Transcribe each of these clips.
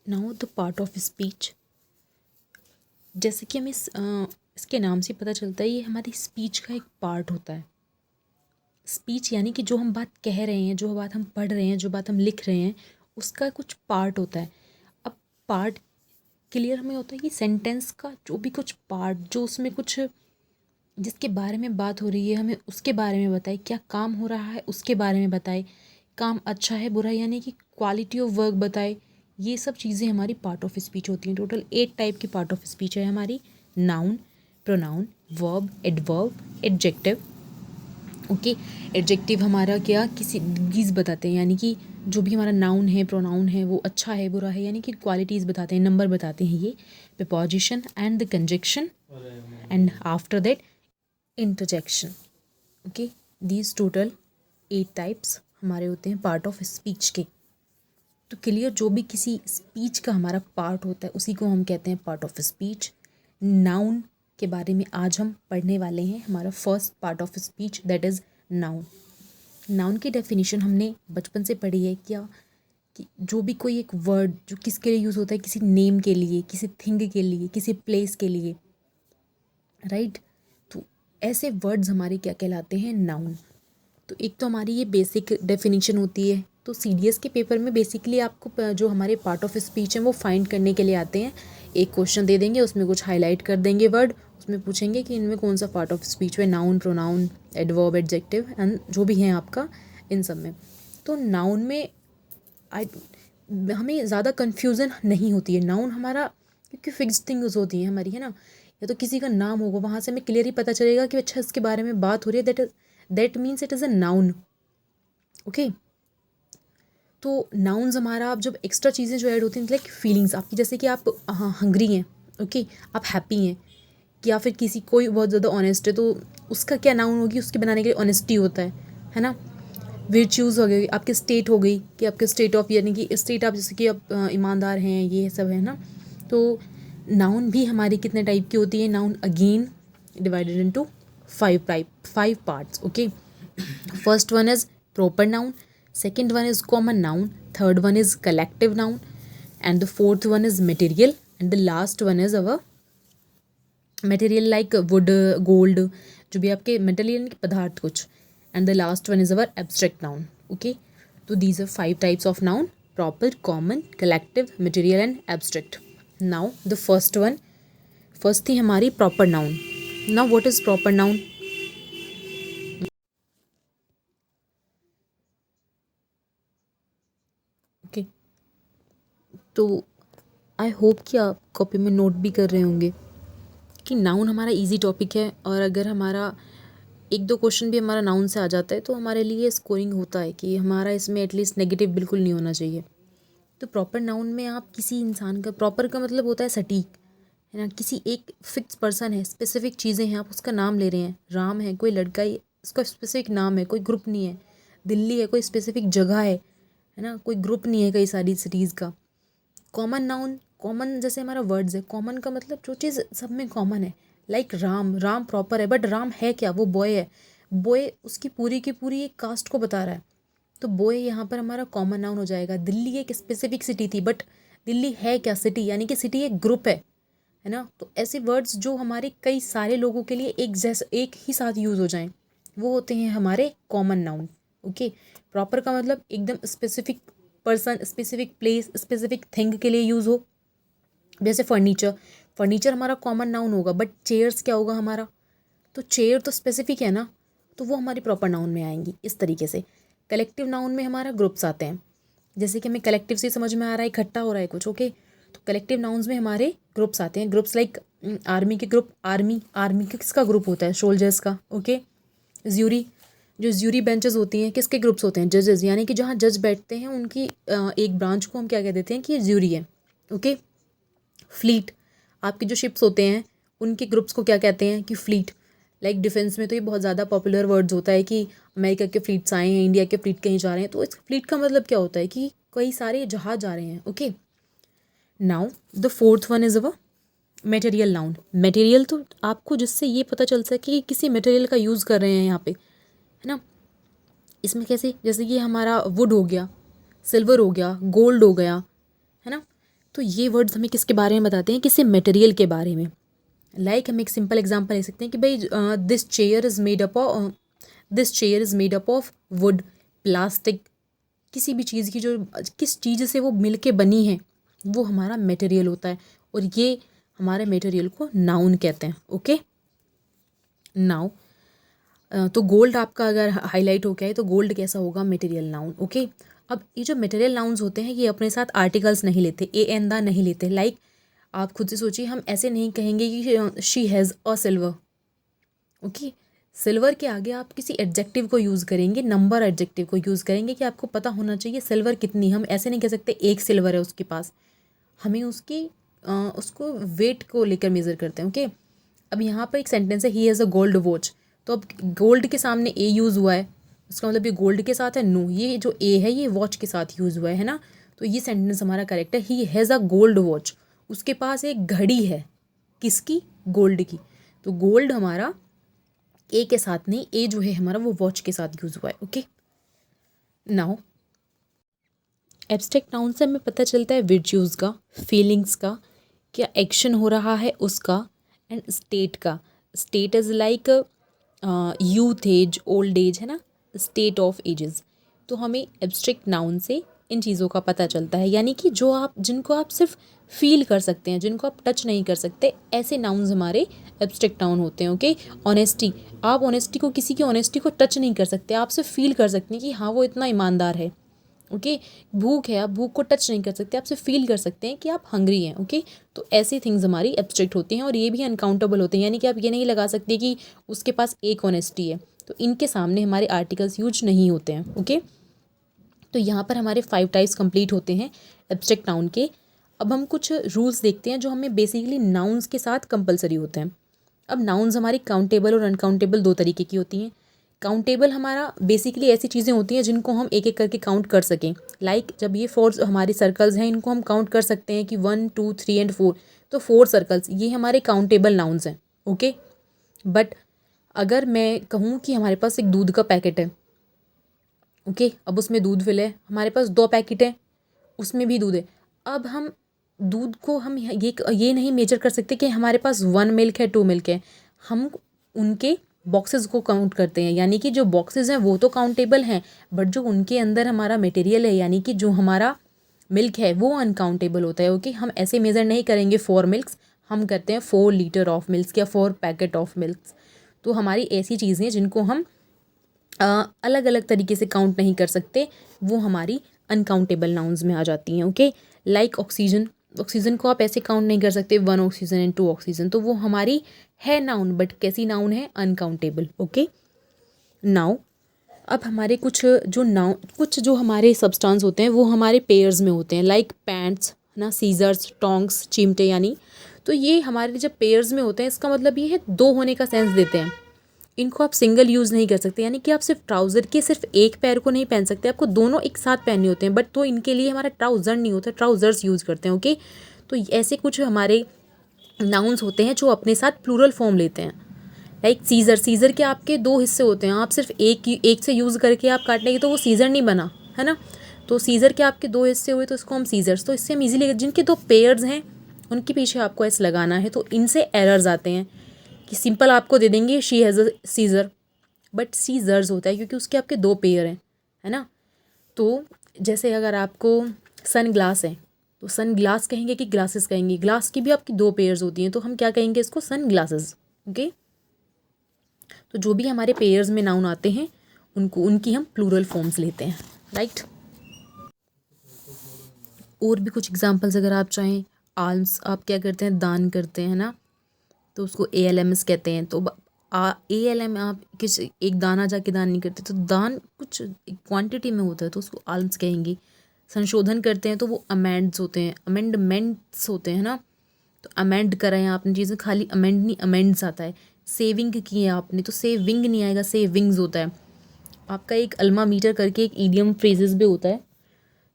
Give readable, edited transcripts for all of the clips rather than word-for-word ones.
Now the part of speech. जैसे कि हमें इसके नाम से पता चलता है, ये हमारी स्पीच का एक पार्ट होता है। स्पीच यानी कि जो हम बात कह रहे हैं, जो बात हम पढ़ रहे हैं, जो बात हम लिख रहे हैं, उसका कुछ पार्ट होता है। अब पार्ट क्लियर हमें होता है कि सेंटेंस का जो भी कुछ पार्ट, जो उसमें कुछ जिसके बारे में बात हो रही है, हमें उसके बारे में बताए। क्या काम हो रहा है उसके बारे में बताए। काम अच्छा है बुरा है, यानी कि क्वालिटी ऑफ वर्क बताए। ये सब चीज़ें हमारी पार्ट ऑफ स्पीच होती हैं। टोटल 8 टाइप की पार्ट ऑफ स्पीच है हमारी। Noun, pronoun, verb, adverb, adjective. Okay. Adjective हमारा क्या, किसी डिग्रीज बताते हैं, यानी कि जो भी हमारा नाउन है, प्रोनाउन है, वो अच्छा है बुरा है, यानी कि क्वालिटीज़ बताते हैं, नंबर बताते हैं। ये preposition and the conjunction and after that interjection. Okay. These total 8 types हमारे होते हैं पार्ट ऑफ स्पीच के। तो क्लियर, जो भी किसी स्पीच का हमारा पार्ट होता है उसी को हम कहते हैं पार्ट ऑफ स्पीच। नाउन के बारे में आज हम पढ़ने वाले हैं। हमारा first part of speech that is noun. Noun की डेफिनेशन हमने बचपन से पढ़ी है क्या, कि जो भी कोई एक वर्ड जो किसके लिए यूज़ होता है, किसी नेम के लिए, किसी थिंग के लिए, किसी प्लेस के लिए, राइट। तो ऐसे वर्ड्स हमारे क्या कहलाते हैं, नाउन। तो एक तो हमारी ये बेसिक डेफिनेशन होती है। तो सीडीएस के पेपर में बेसिकली आपको जो हमारे पार्ट ऑफ स्पीच हैं वो फाइंड करने के लिए आते हैं। एक क्वेश्चन दे देंगे, उसमें कुछ हाईलाइट कर देंगे वर्ड, उसमें पूछेंगे कि इनमें कौन सा पार्ट ऑफ स्पीच है, noun, pronoun, adverb, adjective and जो भी हैं आपका इन सब में। तो नाउन में आई हमें ज़्यादा कन्फ्यूज़न नहीं होती है। नाउन हमारा क्योंकि फिक्स थिंग्स होती हैं हमारी, है ना। या तो किसी का नाम होगा, वहाँ से हमें क्लियरली पता चलेगा कि अच्छा इसके बारे में बात हो रही है, that means it is a noun. Okay. तो नाउन्स हमारा, अब जब एक्स्ट्रा चीज़ें जो ऐड होती हैं लाइक फीलिंग्स आपकी, जैसे कि आप हंग्री हैं, ओके, आप हैप्पी हैं, या फिर किसी कोई बहुत ज़्यादा ऑनेस्ट है, तो उसका क्या नाउन होगी, उसके बनाने के लिए ऑनेस्टी होता है ना। वर्च्यूज़ हो गई, आपकी स्टेट हो गई कि आपके स्टेट ऑफ, यानी कि स्टेट आप जैसे कि आप ईमानदार हैं, ये सब है ना। तो नाउन भी हमारी कितने टाइप की होती है, noun again divided into 5 parts. Okay. First one is proper noun, second one is common noun, third one is collective noun, and the fourth one is material, and the last one is our material like wood, gold, जो भी आपके material पदार्थ कुछ, and the last one is our abstract noun. Okay, so these are 5 types of noun: proper, common, collective, material and abstract. Now the first थी हमारी proper noun. Now what is proper noun? Okay, तो I hope कि आप copy में note भी कर रहे होंगे कि नाउन हमारा इजी टॉपिक है, और अगर हमारा एक दो क्वेश्चन भी हमारा नाउन से आ जाता है तो हमारे लिए स्कोरिंग होता है कि हमारा इसमें एटलीस्ट नेगेटिव बिल्कुल नहीं होना चाहिए। तो प्रॉपर नाउन में आप किसी इंसान का, प्रॉपर का मतलब होता है सटीक, है ना। किसी एक फिक्स पर्सन है, स्पेसिफिक चीज़ें हैं, आप उसका नाम ले रहे हैं। राम है, कोई लड़का ही, उसका स्पेसिफिक नाम है, कोई ग्रुप नहीं है। दिल्ली है, कोई स्पेसिफिक जगह है ना, कोई ग्रुप नहीं है कई सारी सिटीज़ का। कॉमन नाउन, कॉमन जैसे हमारा वर्ड्स है, कॉमन का मतलब जो चीज़ सब में कॉमन है। लाइक राम, राम प्रॉपर है, बट राम है क्या, वो बॉय है। बॉय उसकी पूरी की पूरी एक कास्ट को बता रहा है, तो बॉय यहाँ पर हमारा कॉमन नाउन हो जाएगा। दिल्ली एक स्पेसिफिक सिटी थी, बट दिल्ली है क्या, सिटी, यानी कि सिटी एक ग्रुप है ना। तो ऐसे वर्ड्स जो हमारे कई सारे लोगों के लिए एक जैसा, एक ही साथ यूज़ हो जाएं, वो होते हैं हमारे कॉमन नाउन। ओके। प्रॉपर का मतलब एकदम specific person, specific place, specific thing के लिए यूज़ हो। जैसे फर्नीचर, फर्नीचर हमारा कॉमन नाउन होगा, बट चेयर्स क्या होगा हमारा, तो चेयर तो स्पेसिफिक है ना, तो वो हमारी प्रॉपर नाउन में आएंगी। इस तरीके से कलेक्टिव नाउन में हमारा ग्रुप्स आते हैं। जैसे कि हमें कलेक्टिव से समझ में आ रहा है इकट्ठा हो रहा है कुछ, ओके। तो कलेक्टिव नाउन्स में हमारे ग्रुप्स आते हैं। ग्रुप्स लाइक आर्मी के ग्रुप, आर्मी, आर्मी किसका ग्रुप होता है, सोल्जर्स का। ओके। ज्यूरी, जो ज्यूरी बेंचेस होती हैं किसके ग्रुप्स होते हैं, जजेस, यानी कि जहाँ जज बैठते हैं उनकी एक ब्रांच को हम क्या कह देते हैं कि ये ज्यूरी है। ओके। फ्लीट, आपके जो शिप्स होते हैं उनके ग्रुप्स को क्या कहते हैं कि फ्लीट। लाइक डिफेंस में तो ये बहुत ज़्यादा पॉपुलर वर्ड्स होता है कि अमेरिका के फ्लीट्स आए हैं, इंडिया के फ्लीट कहीं जा रहे हैं, तो इस फ्लीट का मतलब क्या होता है कि कई सारे जहाज जा रहे हैं। Okay. Now the fourth one is our material noun. Material तो आपको जिससे ये पता चल सके कि किसी मटेरियल का यूज़ कर रहे हैं यहाँ पे, है ना। इसमें कैसे, जैसे कि हमारा वुड हो गया, सिल्वर हो गया, गोल्ड हो गया, है ना। तो ये वर्ड्स हमें किसके बारे में बताते हैं, किसी मटेरियल के बारे में। हम एक सिंपल एग्जांपल ले सकते हैं कि भाई this chair is made up of would, plastic, किसी भी चीज़ की जो किस चीज़ से वो मिल के बनी है वो हमारा मटेरियल होता है, और ये हमारे मटेरियल को नाउन कहते हैं। ओके, नाउ तो गोल्ड आपका अगर हाईलाइट हो गया है तो गोल्ड कैसा होगा, मटेरियल नाउन। ओके, अब ये जो मटेरियल नाउन्स होते हैं ये अपने साथ आर्टिकल्स नहीं लेते, ए एन द नहीं लेते। आप खुद से सोचिए, हम ऐसे नहीं कहेंगे कि she has a silver. Okay, silver के आगे आप किसी एडजेक्टिव को यूज़ करेंगे, नंबर एडजेक्टिव को यूज़ करेंगे कि आपको पता होना चाहिए सिल्वर कितनी। हम ऐसे नहीं कह सकते एक सिल्वर है उसके पास, हमें उसको वेट को लेकर मेज़र करते हैं। ओके, अब यहाँ पर एक सेंटेंस है he has a gold watch, तो अब गोल्ड के सामने ए यूज़ हुआ है, उसका मतलब ये गोल्ड के साथ है। नो, ये जो ए है ये वॉच के साथ यूज़ हुआ है ना, तो ये सेंटेंस हमारा करेक्ट है। He has a gold watch, उसके पास एक घड़ी है, किसकी, गोल्ड की। तो गोल्ड हमारा ए के साथ नहीं, ए जो है हमारा वो वॉच के साथ यूज़ हुआ है। ओके, नाउ एब्स्ट्रैक्ट नाउन से हमें पता चलता है वर्च्यूज़ का, फीलिंग्स का, क्या एक्शन हो रहा है उसका, एंड स्टेट का। State is like youth age, old age है ना, स्टेट ऑफ एजेस। तो हमें एब्स्ट्रैक्ट नाउन से इन चीज़ों का पता चलता है, यानी कि जिनको आप सिर्फ फील कर सकते हैं, जिनको आप टच नहीं कर सकते, ऐसे नाउन्स हमारे एब्स्ट्रैक्ट नाउन होते हैं। ओके, ऑनेस्टी, आप ऑनेस्टी को, किसी की ऑनेस्टी को टच नहीं कर सकते, आप सिर्फ फील कर सकते हैं कि हाँ वो इतना ईमानदार है। ओके, भूख है, आप भूख को टच नहीं कर सकते, आप सिर्फ फील कर सकते हैं कि आप हंग्री हैं। ओके, तो ऐसी थिंग्स हमारी एब्स्ट्रैक्ट होती हैं, और ये भी अनकाउंटेबल होते हैं, यानी कि आप ये नहीं लगा सकते कि उसके पास एक ऑनेस्टी है, तो इनके सामने हमारे आर्टिकल्स यूज नहीं होते हैं। ओके, तो यहाँ पर हमारे 5 टाइप्स कंप्लीट होते हैं एब्स्ट्रैक्ट नाउन के। अब हम कुछ रूल्स देखते हैं जो हमें बेसिकली नाउन्स के साथ कंपलसरी होते हैं। अब नाउन्स हमारी काउंटेबल और अनकाउंटेबल दो तरीके की होती हैं। काउंटेबल हमारा बेसिकली ऐसी चीज़ें होती हैं जिनको हम एक एक करके काउंट कर सकें। जब ये 4 हमारी सर्कल्स हैं, इनको हम काउंट कर सकते हैं कि 1 2 3 एंड 4, तो 4 सर्कल्स ये हमारे काउंटेबल नाउन्स हैं। ओके, बट अगर मैं कहूँ कि हमारे पास एक दूध का पैकेट है, ओके, अब उसमें दूध फिल है, हमारे पास 2 पैकेट हैं, उसमें भी दूध है। अब हम दूध को हम ये नहीं मेजर कर सकते कि हमारे पास 1 मिल्क है 2 मिल्क है, हम उनके बॉक्सेस को काउंट करते हैं, यानी कि जो बॉक्सेस हैं वो तो काउंटेबल हैं, बट जो उनके अंदर हमारा मटेरियल है, यानी कि जो हमारा मिल्क है वो अनकाउंटेबल होता है। ओके, हम ऐसे मेज़र नहीं करेंगे 4 मिल्क्स, हम करते हैं 4 लीटर ऑफ मिल्क या 4 पैकेट ऑफ मिल्क। तो हमारी ऐसी चीज़ें जिनको हम अलग अलग तरीके से काउंट नहीं कर सकते, वो हमारी अनकाउंटेबल नाउन्स में आ जाती हैं। ओके, लाइक ऑक्सीजन, ऑक्सीजन को आप ऐसे काउंट नहीं कर सकते 1 ऑक्सीजन एंड 2 ऑक्सीजन, तो वो हमारी है नाउन, बट कैसी नाउन है, अनकाउंटेबल। ओके, नाउ अब हमारे कुछ जो हमारे सब्सटेंस होते हैं वो हमारे पेयर्स में होते हैं, लाइक पैंट्स ना, सीजर्स, टोंग्स, चिमटे, यानी तो ये हमारे जब पेयर्स में होते हैं इसका मतलब ये है 2 होने का सेंस देते हैं। इनको आप सिंगल यूज़ नहीं कर सकते, यानी कि आप सिर्फ ट्राउज़र के सिर्फ एक पैर को नहीं पहन सकते, आपको दोनों एक साथ पहनने होते हैं, बट तो इनके लिए हमारा ट्राउज़र नहीं होता, ट्राउज़र्स यूज़ करते हैं। ओके, तो ऐसे कुछ हमारे नाउन्स होते हैं जो अपने साथ प्लूरल फॉर्म लेते हैं। लाइक सीज़र, सीज़र के आपके 2 हिस्से होते हैं, आप सिर्फ एक से यूज़ करके आप काटेंगे तो वो सीज़र नहीं बना, है ना। तो सीज़र के आपके 2 हिस्से हुए तो इसको हम सीज़र्स, तो इससे हम ईजिली, जिनके 2 पेयर्स हैं उनके पीछे आपको ऐसे लगाना है, तो इनसे एरर्स आते हैं कि सिंपल आपको दे देंगे she has a seizure, but seizures होता है क्योंकि उसके आपके 2 पेयर हैं, है ना। तो जैसे अगर आपको सन ग्लास है तो सन ग्लास कहेंगे कि ग्लासेस कहेंगे, ग्लास की भी आपकी 2 पेयर्स होती हैं, तो हम क्या कहेंगे इसको, सन ग्लासेस। ओके, तो जो भी हमारे पेयर्स में नाउन आते हैं उनकी हम प्लूरल फॉर्म्स लेते हैं, राइट। और भी कुछ एग्जांपल्स अगर आप चाहें, आल्म्स, आप क्या करते हैं, दान करते हैं ना, तो उसको ALMS कहते हैं। तो ALM आप एक दाना जाके दान नहीं करते, तो दान कुछ क्वांटिटी में होता है तो उसको आल्म्स कहेंगे। संशोधन करते हैं तो वो अमेंड्स होते हैं, अमेंडमेंट्स होते हैं ना, तो अमेंड करा है आपने चीज़ें, खाली अमेंड नहीं, अमेंड्स आता है। सेविंग की है आपने तो सेविंग नहीं आएगा, सेविंग्स होता है। आपका एक अल्मा मीटर करके एक ईडियम फ्रेजेस भी होता है,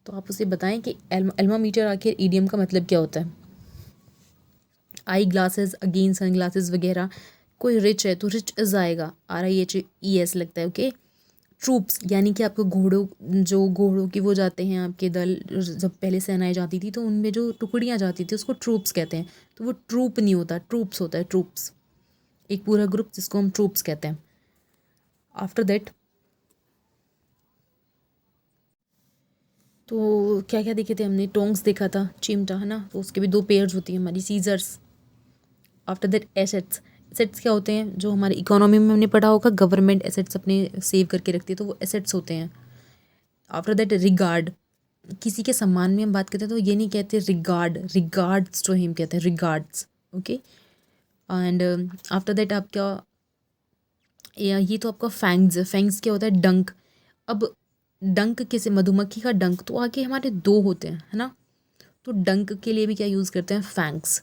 तो आप उसे बताएं कि अल्मा मीटर आखिर ईडियम का मतलब क्या होता है। Eye glasses again sun glasses वगैरह। कोई रिच है तो रिच इज आएगा, RICHES लगता है। ओके, ट्रूप्स यानी कि आपको घोड़ों की वो जाते हैं आपके दल, जब पहले सेनाएं जाती थी तो उनमें जो टुकड़ियाँ जाती थी उसको ट्रूप्स कहते हैं। तो वो ट्रूप नहीं होता, ट्रूप्स होता है, ट्रूप्स, एक पूरा ग्रुप जिसको हम ट्रूप्स कहते हैं। आफ्टर दैट तो क्या क्या देखे थे हमने, टोंग्स देखा था, चिमटा है ना, तो उसके भी 2 पेयर्स होती हैं हमारी, seizures. After that assets. Assets क्या होते हैं, जो हमारे इकोनॉमी में हमने पढ़ा होगा, गवर्नमेंट एसेट्स अपने सेव करके रखती है, तो वो एसेट्स होते हैं। आफ्टर दैट रिगार्ड, किसी के सम्मान में हम बात करते हैं तो ये नहीं कहते रिगार्ड, रिगार्ड्स टू हिम कहते हैं, regards. Okay. And after that आपका ये तो आपका फैंग्स है। फैंग्स क्या होता है, डंक। अब डंक किसे, मधुमक्खी का डंक, तो आगे हमारे 2 होते हैं, है ना, तो डंक के लिए भी क्या यूज़ करते हैं, फैंग्स।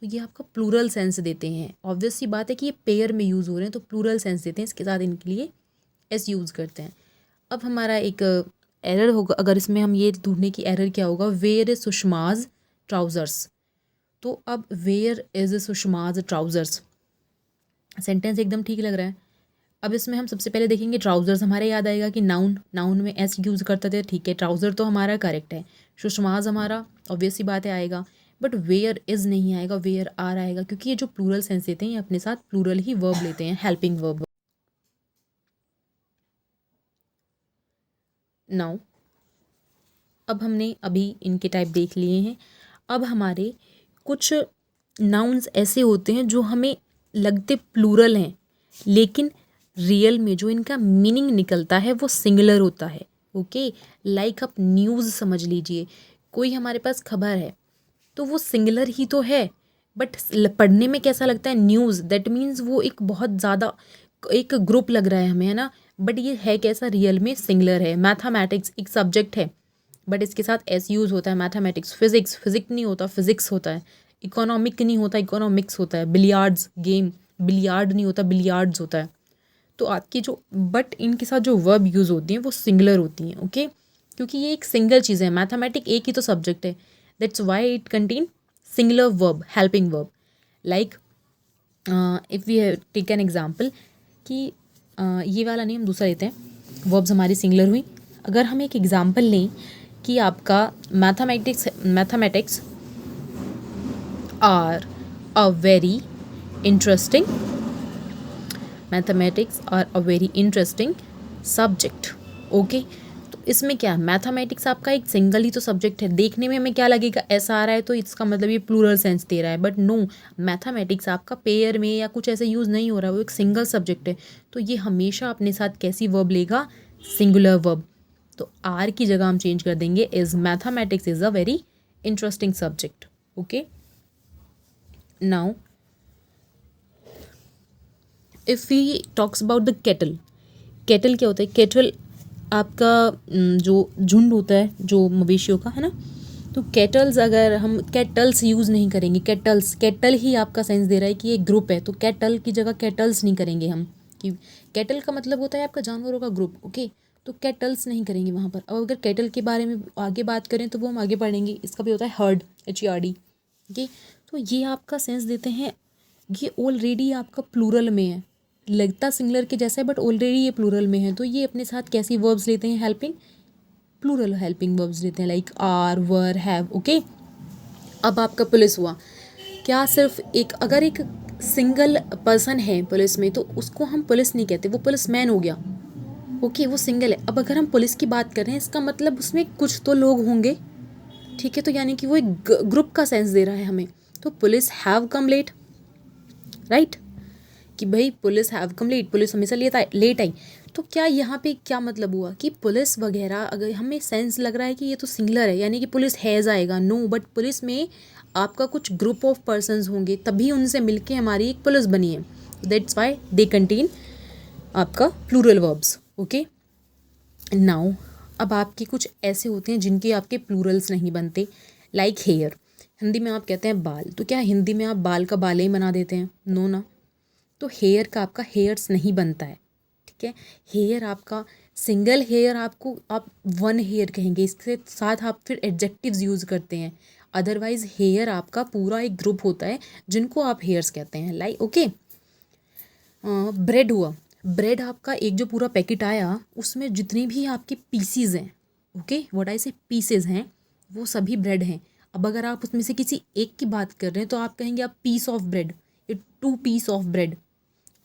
तो ये आपका प्लूरल सेंस देते हैं। ऑब्वियस सी बात है कि ये पेयर में यूज़ हो रहे हैं तो प्लूरल सेंस देते हैं, इसके साथ इनके लिए एस यूज़ करते हैं। अब हमारा एक एरर होगा, अगर इसमें हम ये ढूंढने की एरर क्या होगा, वेयर इज सुषमाज ट्राउज़र्स। तो अब वेयर इज सुषमाज ट्राउज़र्स, सेंटेंस एकदम ठीक लग रहा है। अब इसमें हम सबसे पहले देखेंगे ट्राउज़र्स, हमारे याद आएगा कि नाउन, नाउन में एस यूज़ करते थे, ठीक है, ट्राउज़र तो हमारा करेक्ट है। सुषमाज हमारा ऑब्वियस सी बात है आएगा, बट वेयर इज़ नहीं आएगा, वेयर आर आएगा, क्योंकि ये जो प्लूरल सेंस देते हैं ये अपने साथ प्लूरल ही वर्ब लेते हैं, हेल्पिंग वर्ब। नाउ अब हमने अभी इनके टाइप देख लिए हैं। अब हमारे कुछ नाउन्स ऐसे होते हैं जो हमें लगते प्लूरल हैं, लेकिन रियल में जो इनका मीनिंग निकलता है वो सिंगुलर होता है। ओके, लाइक आप न्यूज़ समझ लीजिए, कोई हमारे पास खबर है तो वो सिंगुलर ही तो है, बट पढ़ने में कैसा लगता है, न्यूज़, दैट मीन्स वो एक बहुत ज़्यादा एक ग्रुप लग रहा है हमें, है ना, बट ये है कैसा, रियल में सिंगुलर है। मैथमेटिक्स एक सब्जेक्ट है बट इसके साथ एस यूज़ होता है, मैथमेटिक्स। फिजिक्स, फिजिक्स नहीं होता, फिजिक्स होता है। इकोनॉमिक नहीं होता, इकोनॉमिक्स होता है। बिलियार्ड्स गेम, बिलियार्ड नहीं होता, बिलियार्ड्स होता है। तो आपकी जो, बट इनके साथ जो वर्ब यूज़ होती हैं वो सिंगुलर होती हैं। ओके, क्योंकि ये एक सिंगल चीज़ है, मैथमेटिक एक ही तो सब्जेक्ट है, that's why it contain singular verb, helping verb. Like if we take an example कि ये वाला नहीं, हम दूसरा लेते हैं, वर्ब्स हमारी सिंगुलर हुई। अगर हम एक एग्जाम्पल लें कि आपका mathematics are a very interesting, mathematics are a very interesting subject. Okay, तो इसमें क्या, मैथमेटिक्स आपका एक सिंगल ही तो सब्जेक्ट है। देखने में हमें क्या लगेगा, ऐसा आ रहा है तो इसका मतलब ये प्लूरल सेंस दे रहा है, बट नो, मैथमेटिक्स आपका पेयर में या कुछ ऐसे यूज़ नहीं हो रहा है, वो एक सिंगल सब्जेक्ट है। तो ये हमेशा अपने साथ कैसी वर्ब लेगा, सिंगुलर वर्ब। तो आर की जगह हम चेंज कर देंगे, is mathematics is a very interesting subject. Okay, now if we talks about the kettle, kettle क्या होता है, केटल आपका जो झुंड होता है जो मवेशियों का, है ना, तो केटल्स, अगर हम केटल्स यूज़ नहीं करेंगे, केटल्स, केटल ही आपका सेंस दे रहा है कि ये ग्रुप है, तो केटल की जगह केटल्स नहीं करेंगे हम, कि केटल का मतलब होता है आपका जानवरों का ग्रुप। ओके, तो केटल्स नहीं करेंगे वहाँ पर। अब अगर केटल के बारे में आगे बात करें तो वो हम आगे पढ़ेंगे, इसका भी होता है हर्ड, HERD। ओके, तो ये आपका सेंस देते हैं, ये ऑलरेडी आपका प्लूरल में है, लगता सिंगुलर के जैसा है बट ऑलरेडी ये प्लूरल में है, तो ये अपने साथ कैसी वर्ब्स लेते हैं, हेल्पिंग, प्लूरल हेल्पिंग वर्ब्स लेते हैं, like are, were, have. Okay, अब आपका पुलिस हुआ, क्या सिर्फ एक, अगर एक सिंगल पर्सन है पुलिस में तो उसको हम पुलिस नहीं कहते, वो पुलिस मैन हो गया। ओके, वो सिंगल है। अब अगर हम पुलिस की बात कर रहे हैं, इसका मतलब उसमें कुछ तो लोग होंगे, ठीक है, तो यानी कि वो एक ग्रुप का सेंस दे रहा है हमें। तो police have come late, right, कि भाई police have come late, police हमेशा लेट आई। तो क्या यहाँ पे क्या मतलब हुआ कि पुलिस वगैरह, अगर हमें सेंस लग रहा है कि ये तो सिंगुलर है, यानी कि पुलिस हैज़ आएगा, नो, बट पुलिस में आपका कुछ ग्रुप ऑफ पर्सन्स होंगे, तभी उनसे मिलके हमारी एक पुलिस बनी है, दैट्स वाई दे कंटेन आपका प्लूरल वर्ब्स। ओके, नाउ अब आपके कुछ ऐसे होते हैं जिनके आपके प्लूरल्स नहीं बनते, लाइक हेयर। हिंदी में आप कहते हैं बाल, तो क्या हिंदी में आप बाल का बाल ही बना देते हैं, नो ना, तो हेयर का आपका हेयर्स नहीं बनता है, ठीक है। हेयर आपका सिंगल हेयर, आपको आप वन हेयर कहेंगे, इसके साथ आप फिर एडजेक्टिव्स यूज़ करते हैं, अदरवाइज हेयर आपका पूरा एक ग्रुप होता है जिनको आप हेयर्स कहते हैं, लाइक। ओके, ब्रेड हुआ, ब्रेड आपका एक जो पूरा पैकेट आया उसमें जितने भी आपके पीसीज हैं, ओके, व्हाट आई से पीसेज हैं, वो सभी ब्रेड हैं। अब अगर आप उसमें से किसी एक की बात कर रहे हैं तो आप कहेंगे आप पीस ऑफ ब्रेड, ये 2 piece of bread,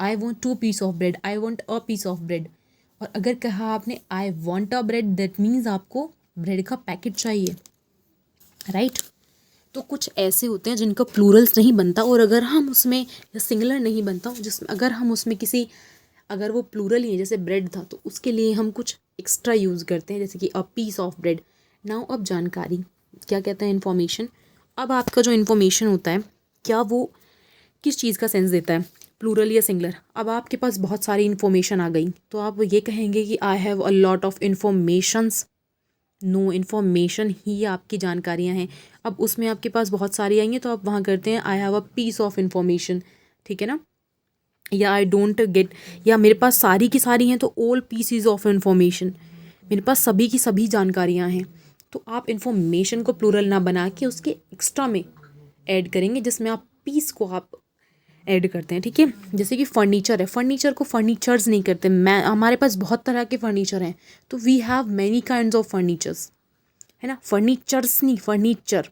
I want 2 piece of bread, I want a piece of bread. और अगर कहा आपने I want a bread, that means आपको ब्रेड का पैकेट चाहिए, राइट। तो कुछ ऐसे होते हैं जिनका प्लूरल्स नहीं बनता, और अगर हम उसमें या सिंगुलर नहीं बनता, जिसमें अगर हम उसमें किसी, अगर वो प्लूरल ही है जैसे ब्रेड था तो उसके लिए हम कुछ एक्स्ट्रा यूज़ करते हैं, जैसे कि a piece of bread. Now अब जानकारी क्या कहता है, इन्फॉर्मेशन। अब आपका जो इन्फॉर्मेशन होता है क्या वो किस चीज़ का सेंस देता है, प्लूरल या सिंगुलर। अब आपके पास बहुत सारी इन्फॉर्मेशन आ गई तो आप ये कहेंगे कि I have a lot of informations. No, information ही आपकी जानकारियाँ हैं। अब उसमें आपके पास बहुत सारी आई हैं तो आप वहाँ करते हैं I have a piece of information, ठीक है ना। या आई डोंट गेट, या मेरे पास सारी की सारी हैं तो ऑल पीसीज ऑफ इन्फॉर्मेशन, मेरे पास सभी की सभी जानकारियाँ हैं। तो आप इन्फॉर्मेशन को प्लूरल ना बना के उसके एक्स्ट्रा में ऐड करेंगे, जिसमें आप पीस को आप ऐड करते हैं, ठीक है। जैसे कि फर्नीचर है, फर्नीचर को फर्नीचर्स नहीं करते, मैं हमारे पास बहुत तरह के फर्नीचर हैं तो we have many kinds of furnitures, है ना, फर्नीचर्स नहीं, फर्नीचर।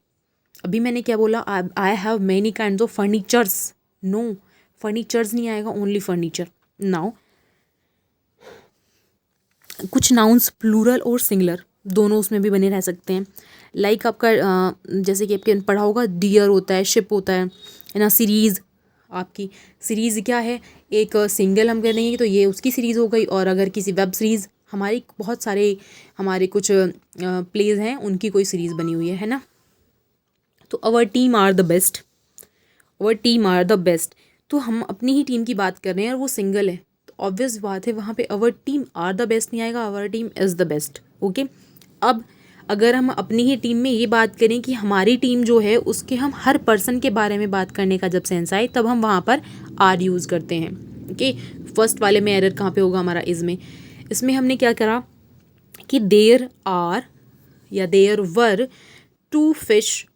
अभी मैंने क्या बोला, I have many kinds of furnitures, no, furnitures नहीं आएगा, ओनली फर्नीचर। नाउ कुछ नाउन्स प्लूरल और सिंगुलर दोनों उसमें भी बने रह सकते हैं। लाइक आपका जैसे कि आपके पढ़ा होगा डियर होता है, शिप होता है ना। सीरीज़, आपकी सीरीज़ क्या है, एक सिंगल हम करेंगे तो ये उसकी सीरीज़ हो गई, और अगर किसी वेब सीरीज़, हमारी बहुत सारे हमारे कुछ प्लेज हैं उनकी कोई सीरीज़ बनी हुई है ना। तो our team are the best, our team are the best, तो हम अपनी ही टीम की बात कर रहे हैं और वो सिंगल है तो ऑब्वियस बात है वहाँ पे our team are the best नहीं आएगा, our team is the best, okay. अब अगर हम अपनी ही टीम में ये बात करें कि हमारी टीम जो है उसके हम हर पर्सन के बारे में बात करने का जब सेंस आए तब हम वहाँ पर आर यूज़ करते हैं, ओके। फर्स्ट वाले में एरर कहाँ पे होगा हमारा, इसमें, इसमें हमने क्या करा कि देयर आर या there were 2 fish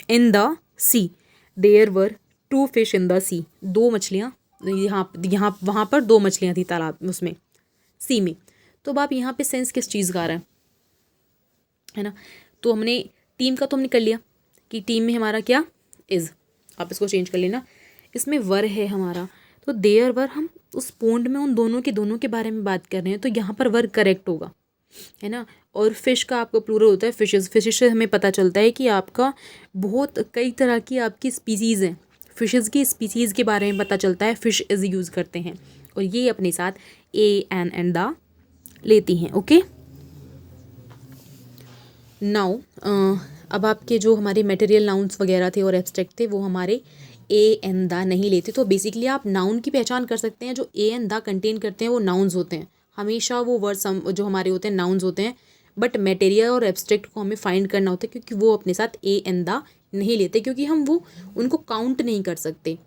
in the sea, there were 2 fish in the sea, 2 मछलियाँ, यहाँ वहाँ पर 2 मछलियाँ थी तालाब उसमें, सी में। तो अब आप यहाँ पे सेंस किस चीज़ का आ रहा है ना। तो हमने टीम का तो हमने कर लिया कि टीम में हमारा क्या इज़, आप इसको चेंज कर लेना, इसमें वर है हमारा, तो देयर वर, हम उस पॉन्ड में उन दोनों के बारे में बात कर रहे हैं तो यहाँ पर वर करेक्ट होगा, है ना। और फिश का आपका प्लूरल होता है फिशेस, फिशेस से हमें पता चलता है कि आपका बहुत कई तरह की आपकी स्पीसीज़ हैं, फिशेस की स्पीसीज़ के बारे में पता चलता है, फिश इज़ यूज़ करते हैं और ये अपने साथ ए एन द लेती हैं, ओके। नाउ अब आपके जो हमारे मटेरियल नाउन्स वगैरह थे और एब्स्ट्रैक्ट थे वो हमारे ए एन द नहीं लेते। तो बेसिकली आप नाउन की पहचान कर सकते हैं, जो ए एन द कंटेन करते हैं वो नाउन्स होते हैं, हमेशा वो वर्ड्स जो हमारे होते हैं नाउन्स होते हैं। बट मटेरियल और एब्स्ट्रैक्ट को हमें फाइंड करना होता है क्योंकि वो अपने साथ ए एन द नहीं लेते, क्योंकि हम वो उनको काउंट नहीं कर सकते,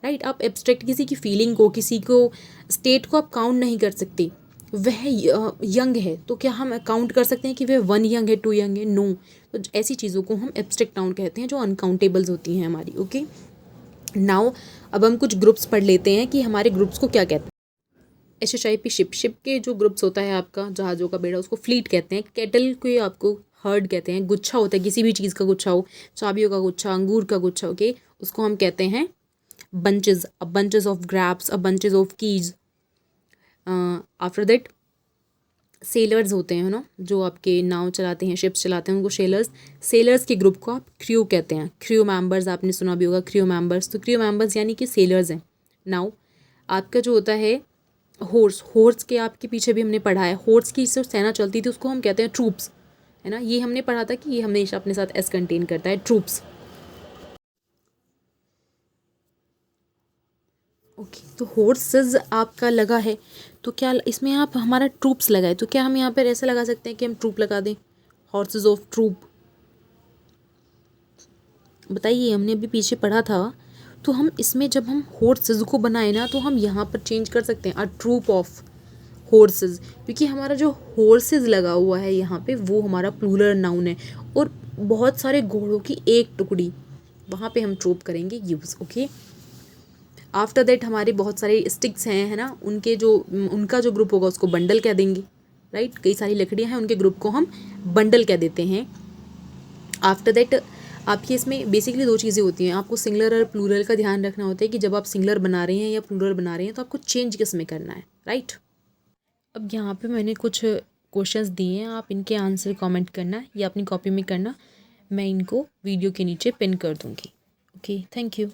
राइट। आप एब्स्ट्रैक्ट किसी की फीलिंग को, किसी को स्टेट को आप काउंट नहीं कर सकते। वह यंग है तो क्या हम काउंट कर सकते हैं कि वह 1 यंग है, 2 यंग है, नो। तो ऐसी चीज़ों को हम एब्स्ट्रैक्ट नाउन कहते हैं जो अनकाउंटेबल्स होती हैं हमारी, ओके। नाउ अब हम कुछ ग्रुप्स पढ़ लेते हैं कि हमारे ग्रुप्स को क्या कहते हैं। HHIP शिप, शिप के जो ग्रुप्स होता है आपका जहाज़ों का बेड़ा उसको फ्लीट कहते हैं। कैटल को आपको हर्ड कहते हैं। गुच्छा होता है किसी भी चीज़ का गुच्छा हो, चाबियों का गुच्छा, अंगूर का गुच्छा, ओके, उसको हम कहते हैं bunches, a bunches of grapes, a bunches of keys. After that sellers होते हैं ना, जो आपके नाव चलाते हैं, शिप्स चलाते हैं, उनको सेलर्स, सेलर्स के ग्रुप को आप क्रू कहते हैं। क्रू मेंबर्स आपने सुना भी होगा, क्रू मेंबर्स, तो क्रू मेंबर्स यानी कि सेलर्स हैं। नाउ आपका जो होता है हॉर्स, हॉर्स के आपके पीछे भी हमने पढ़ा है, हॉर्स की जो सेना चलती थी उसको हम कहते हैं ट्रूप्स, है ना। ये हमने पढ़ा था कि ये हमेशा अपने साथ एस कंटेन करता है, ट्रूप्स, ओके। तो हॉर्सेस आपका लगा है तो क्या इसमें आप हमारा ट्रूप्स लगाए तो क्या हम यहाँ पर ऐसा लगा सकते हैं कि हम ट्रूप लगा दें, हॉर्सेस ऑफ ट्रूप। बताइए, हमने अभी पीछे पढ़ा था तो हम इसमें जब हम हॉर्सेस को बनाए ना तो हम यहाँ पर चेंज कर सकते हैं, अ ट्रूप ऑफ हॉर्सेस, क्योंकि हमारा जो हॉर्सेस लगा हुआ है यहाँ पे वो हमारा प्लूरल नाउन है और बहुत सारे घोड़ों की एक टुकड़ी, वहाँ पे हम ट्रूप करेंगे यूज़, ओके। आफ्टर दैट हमारे बहुत सारे स्टिक्स हैं, है ना, उनका जो ग्रुप होगा उसको बंडल कह देंगे, राइट। कई सारी लकड़ियाँ हैं, उनके ग्रुप को हम बंडल कह देते हैं। आफ्टर दैट आपकी इसमें बेसिकली दो चीज़ें होती हैं, आपको सिंगुलर और प्लूरल का ध्यान रखना होता है कि जब आप सिंगुलर बना रहे हैं या प्लूरल बना रहे हैं तो आपको चेंज किस में करना है, राइट। अब यहाँ पे मैंने कुछ क्वेश्चंस दिए हैं, आप इनके आंसर कमेंट करना या अपनी कॉपी में करना, मैं इनको वीडियो के नीचे पिन कर दूँगी। Okay, thank you.